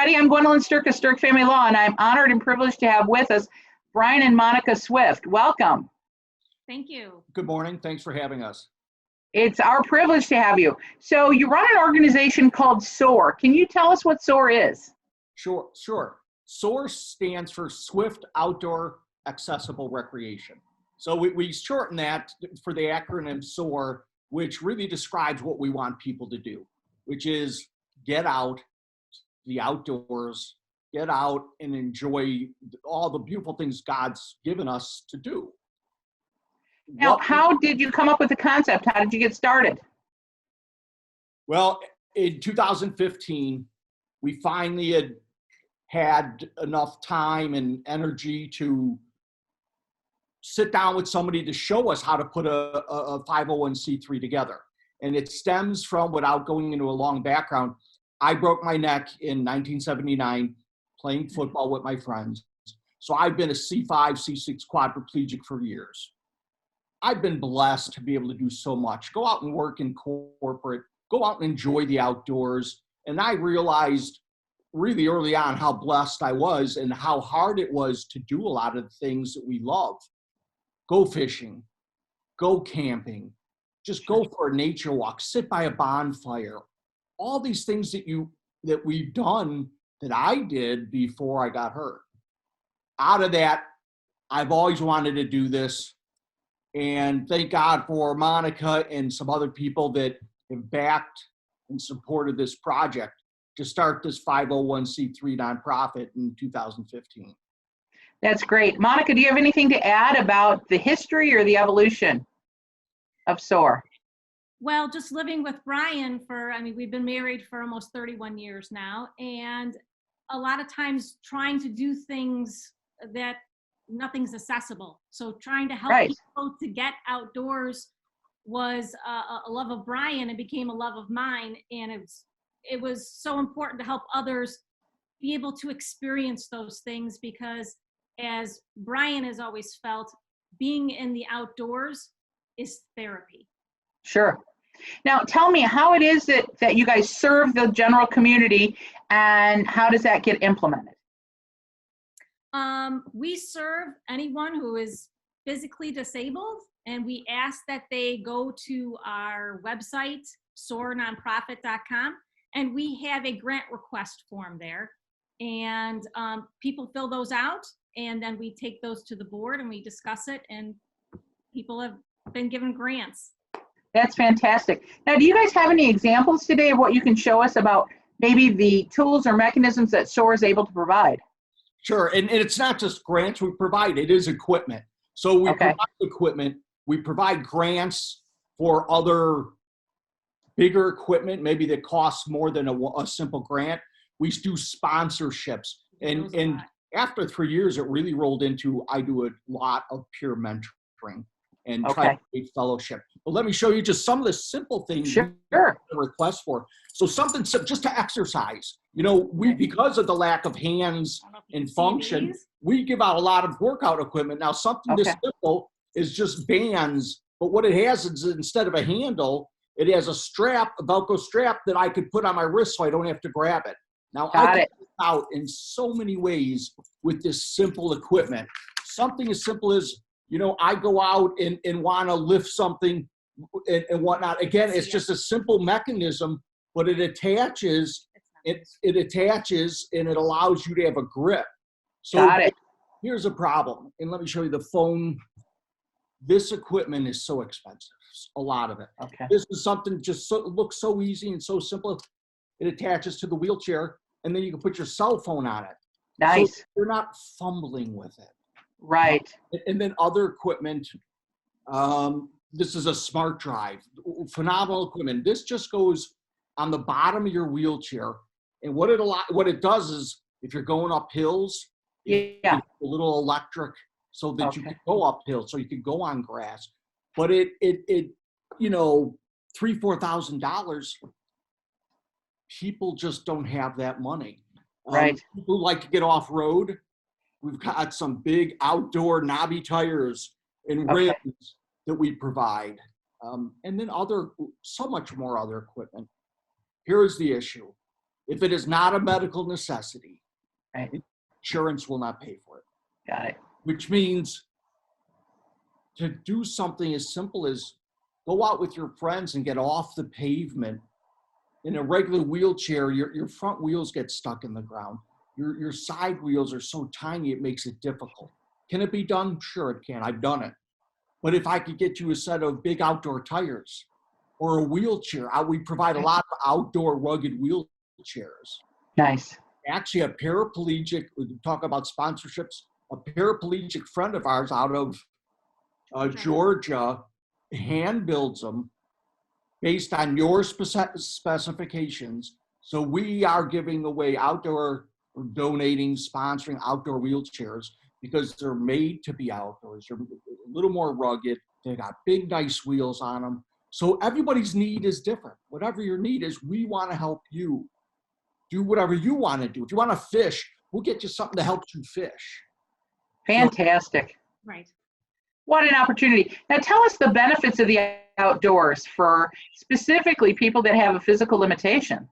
everybody. I'm Gwendolyn Sterk of Sterk Family Law, and I'm honored and privileged to have with us Brian and Monica Swift. Welcome. Thank you. Good morning. Thanks for having us. It's our privilege to have you. So you run an organization called SOAR. Can you tell us what SOAR is? Sure. SOAR stands for Swift Outdoor Accessible Recreation. So we shorten that for the acronym SOAR, which really describes what we want people to do, which is get out, the outdoors, get out and enjoy all the beautiful things God's given us to do. Now, how did you come up with the concept? How did you get started? Well, in 2015, we finally had enough time and energy to sit down with somebody to show us how to put a 501c3 together. And it stems from, without going into a long background, I broke my neck in 1979 playing football with my friends. So I've been a C5, C6 quadriplegic for years. I've been blessed to be able to do so much. Go out and work in corporate, go out and enjoy the outdoors. And I realized really early on how blessed I was and how hard it was to do a lot of the things that we love. Go fishing, go camping, just go for a nature walk, sit by a bonfire. All these things that we've done, that I did before I got hurt. Out of that, I've always wanted to do this. And thank God for Monica and some other people that have backed and supported this project to start this 501c3 nonprofit in 2015. That's great. Monica, do you have anything to add about the history or the evolution of SOAR? Well, just living with Brian we've been married for almost 31 years now, and a lot of times trying to do things that nothing's accessible. So trying to help people to get outdoors was a love of Brian. It became a love of mine, and it was so important to help others be able to experience those things, because as Brian has always felt, being in the outdoors is therapy. Sure. Now, tell me how it is that you guys serve the general community, and how does that get implemented? We serve anyone who is physically disabled, and we ask that they go to our website, soarnonprofit.com, and we have a grant request form there. And people fill those out, and then we take those to the board and we discuss it, and people have been given grants. That's fantastic. Now, do you guys have any examples today of what you can show us about maybe the tools or mechanisms that SOAR is able to provide? Sure, and it's not just grants we provide, it is equipment. So we provide equipment, we provide grants for other bigger equipment, maybe that costs more than a simple grant. We do sponsorships. And after 3 years, it really rolled into, I do a lot of peer mentoring and try to create fellowship. But let me show you just some of the simple things we request for. So something simple, just to exercise. You know, because of the lack of hands and function, we give out a lot of workout equipment. Now, something this simple is just bands, but what it has is, instead of a handle, it has a strap, a Velcro strap that I could put on my wrist so I don't have to grab it. Now, I can help out in so many ways with this simple equipment. Something as simple as, you know, I go out and want to lift something and whatnot. Again, it's just a simple mechanism, but it attaches, it attaches and it allows you to have a grip. So here's a problem. And let me show you the phone. This equipment is so expensive, a lot of it. This is something just looks so easy and so simple. It attaches to the wheelchair, and then you can put your cell phone on it. Nice. So you're not fumbling with it. Right. And then other equipment. This is a smart drive. Phenomenal equipment. This just goes on the bottom of your wheelchair. And what it does is, if you're going up hills, it's a little electric so that you can go uphill, so you can go on grass. But it you know, $3,000-4,000, people just don't have that money. People like to get off road. We've got some big outdoor knobby tires and rims that we provide. And then so much more other equipment. Here's the issue. If it is not a medical necessity, Right. insurance will not pay for it. Got it. Which means to do something as simple as go out with your friends and get off the pavement. In a regular wheelchair, your front wheels get stuck in the ground. Your side wheels are so tiny, it makes it difficult. Can it be done? Sure, it can. I've done it. But if I could get you a set of big outdoor tires or a wheelchair, we provide a lot of outdoor rugged wheelchairs. Nice. Actually, a paraplegic, we talk about sponsorships, a paraplegic friend of ours out of Georgia hand builds them based on your specifications. So we are giving away outdoor, or donating, sponsoring outdoor wheelchairs because they're made to be outdoors. They're a little more rugged. They got big, nice wheels on them. So everybody's need is different. Whatever your need is, we want to help you do whatever you want to do. If you want to fish, we'll get you something to help you fish. Fantastic. Right. What an opportunity. Now tell us the benefits of the outdoors for specifically people that have a physical limitation.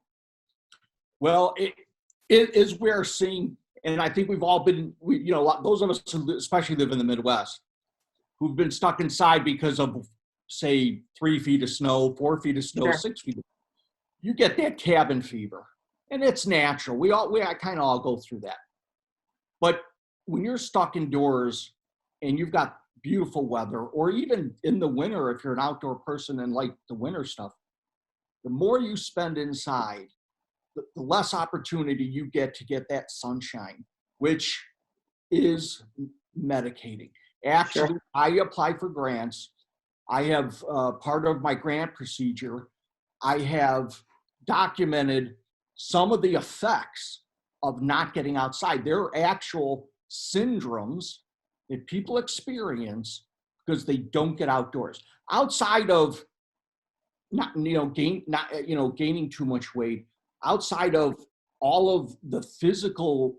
Well, it is we're seeing, and I think we've all been, those of us who especially live in the Midwest, who've been stuck inside because of, say, 3 feet of snow, 4 feet of snow, Sure. 6 feet. You get that cabin fever, and it's natural. We kind of all go through that. But when you're stuck indoors and you've got beautiful weather, or even in the winter, if you're an outdoor person and like the winter stuff, the more you spend inside, the less opportunity you get to get that sunshine, which is medicating. Actually, Sure. I apply for grants. I have part of my grant procedure, I have documented some of the effects of not getting outside. There are actual syndromes that people experience because they don't get outdoors. Outside of gaining too much weight, outside of all of the physical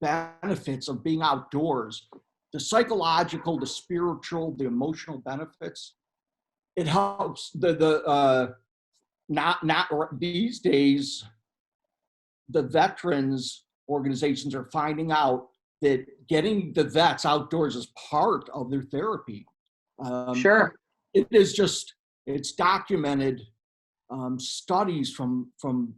benefits of being outdoors, the psychological, the spiritual, the emotional benefits, it helps. Not these days, the veterans organizations are finding out that getting the vets outdoors is part of their therapy. Sure. It is just, it's documented studies from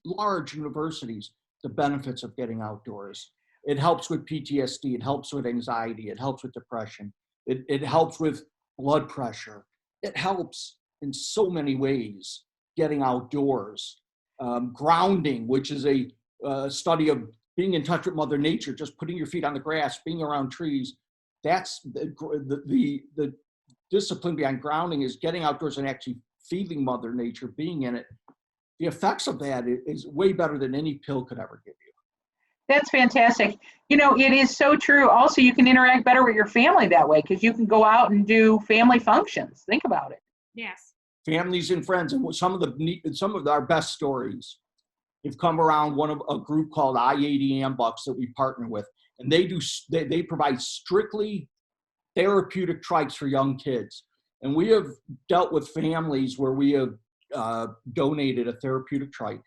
large universities, the benefits of getting outdoors. It helps with PTSD, it helps with anxiety, it helps with depression, it helps with blood pressure. It helps in so many ways getting outdoors. Grounding, which is a study of being in touch with Mother Nature, just putting your feet on the grass, being around trees. That's the discipline behind grounding, is getting outdoors and actually feeling Mother Nature, being in it. The effects of that is way better than any pill could ever give you. That's fantastic. It is so true. Also, you can interact better with your family that way because you can go out and do family functions. Think about it. Yes. Families and friends, and some of our best stories have come around a group called I-80 Ambucks that we partner with, and they provide strictly therapeutic trikes for young kids. And we have dealt with families where we have donated a therapeutic trike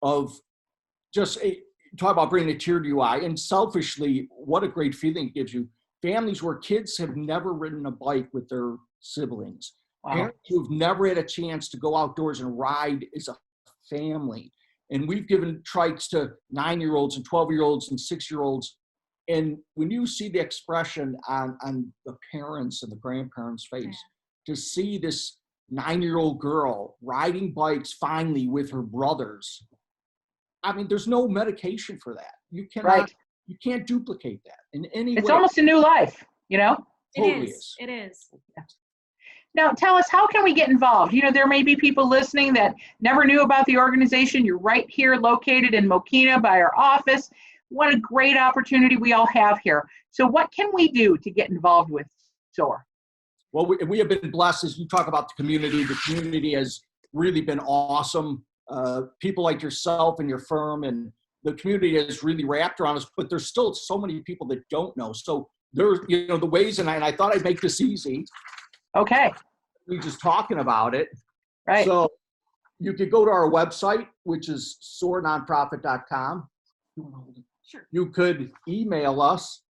of just talk about bringing a tear to your eye. And selfishly, what a great feeling it gives you. Families where kids have never ridden a bike with their siblings. Wow. Parents who've never had a chance to go outdoors and ride as a family. And we've given trikes to 9-year-olds and 12-year-olds and 6-year-olds. And when you see the expression on the parents and the grandparents' face, to see this 9-year-old girl riding bikes finally with her brothers, I mean, there's no medication for that. You cannot, Right. You can't duplicate that in any way. It's almost a new life, Totally is. It is. Now, tell us, how can we get involved? There may be people listening that never knew about the organization. You're right here located in Mokina by our office. What a great opportunity we all have here. So what can we do to get involved with SOAR? Well, we have been blessed. As you talk about the community has really been awesome. People like yourself and your firm, and the community has really wrapped around us, but there's still so many people that don't know. So there's, the ways, and I thought I'd make this easy. Okay. We just talking about it. Right. So you could go to our website, which is soarnonprofit.com. Sure. You could email us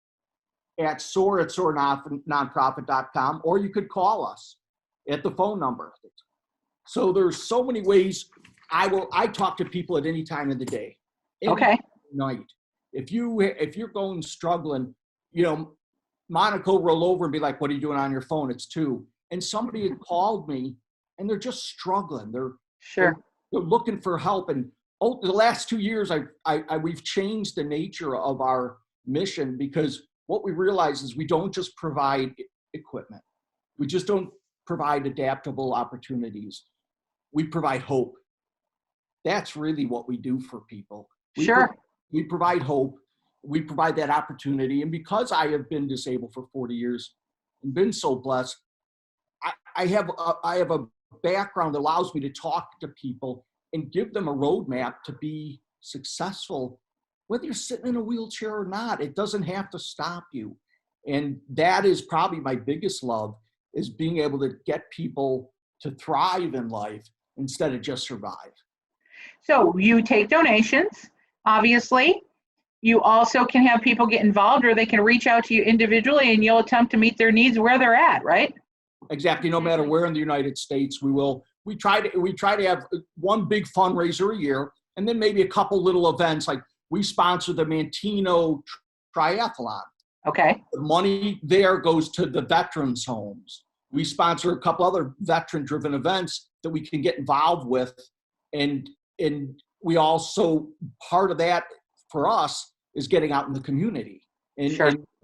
at soar@soarnonprofit.com, or you could call us at the phone number. So there's so many ways. I talk to people at any time of the day. Okay. Night. If you're going struggling, Monica will roll over and be like, "What are you doing on your phone? It's 2." And somebody had called me, and they're just struggling. They're looking for help. And the last 2 years, we've changed the nature of our mission, because what we realize is we don't just provide equipment. We just don't provide adaptable opportunities. We provide hope. That's really what we do for people. We provide hope. We provide that opportunity. And because I have been disabled for 40 years and been so blessed, I have a background that allows me to talk to people and give them a roadmap to be successful, whether you're sitting in a wheelchair or not. It doesn't have to stop you. And that is probably my biggest love, is being able to get people to thrive in life instead of just survive. So you take donations, obviously. You also can have people get involved, or they can reach out to you individually, and you'll attempt to meet their needs where they're at, right? Exactly. No matter where in the United States, we try to have one big fundraiser a year, and then maybe a couple little events. Like, we sponsor the Mantino Triathlon. Okay. The money there goes to the veterans' homes. We sponsor a couple other veteran-driven events that we can get involved with, and we also, part of that for us is getting out in the community and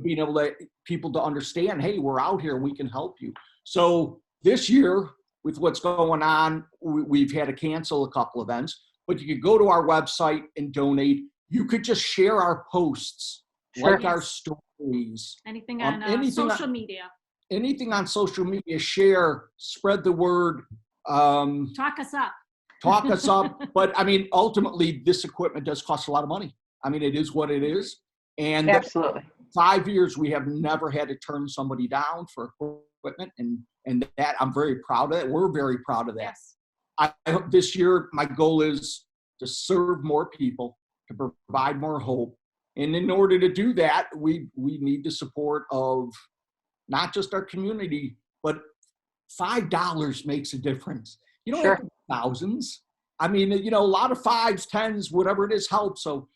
being able to people to understand, hey, we're out here and we can help you. So this year, with what's going on, we've had to cancel a couple events, but you could go to our website and donate. You could just share our posts, like our stories. Anything on social media. Anything on social media, share, spread the word. Talk us up. Talk us up. But I mean, ultimately, this equipment does cost a lot of money. I mean, it is what it is. And absolutely, 5 years, we have never had to turn somebody down for equipment. And that, I'm very proud of that. We're very proud of that. Yes. I hope this year, my goal is to serve more people, to provide more hope. And in order to do that, we need the support of not just our community, but $5 makes a difference. You don't have thousands. I mean, a lot of 5s, 10s, whatever it is helps. So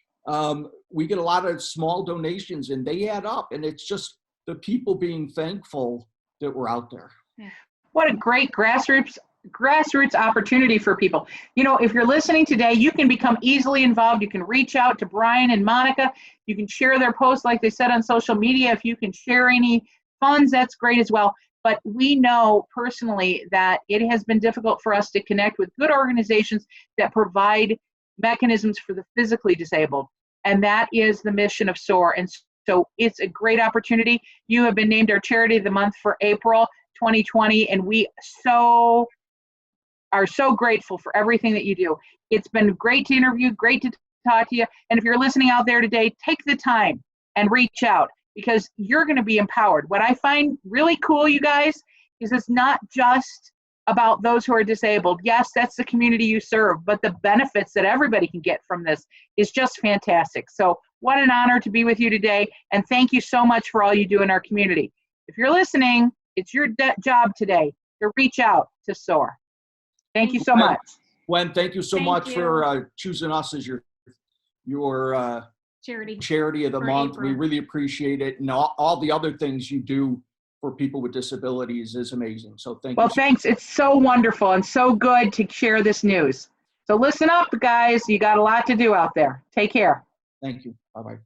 we get a lot of small donations, and they add up. And it's just the people being thankful that we're out there. Yeah. What a great grassroots opportunity for people. If you're listening today, you can become easily involved. You can reach out to Brian and Monica. You can share their posts, like they said, on social media. If you can share any funds, that's great as well. But we know personally that it has been difficult for us to connect with good organizations that provide mechanisms for the physically disabled. And that is the mission of SOAR. And so it's a great opportunity. You have been named our Charity of the Month for April 2020, and we are so grateful for everything that you do. It's been great to interview, great to talk to you. And if you're listening out there today, take the time and reach out, because you're going to be empowered. What I find really cool, you guys, is it's not just about those who are disabled. Yes, that's the community you serve, but the benefits that everybody can get from this is just fantastic. So what an honor to be with you today, and thank you so much for all you do in our community. If you're listening, it's your job today to reach out to SOAR. Thank you so much. Gwen, thank you so much for choosing us as your charity of the month. April. We really appreciate it. And all the other things you do for people with disabilities is amazing. So thank you. Well, thanks. It's so wonderful and so good to share this news. So listen up, guys. You got a lot to do out there. Take care. Thank you. Bye-bye.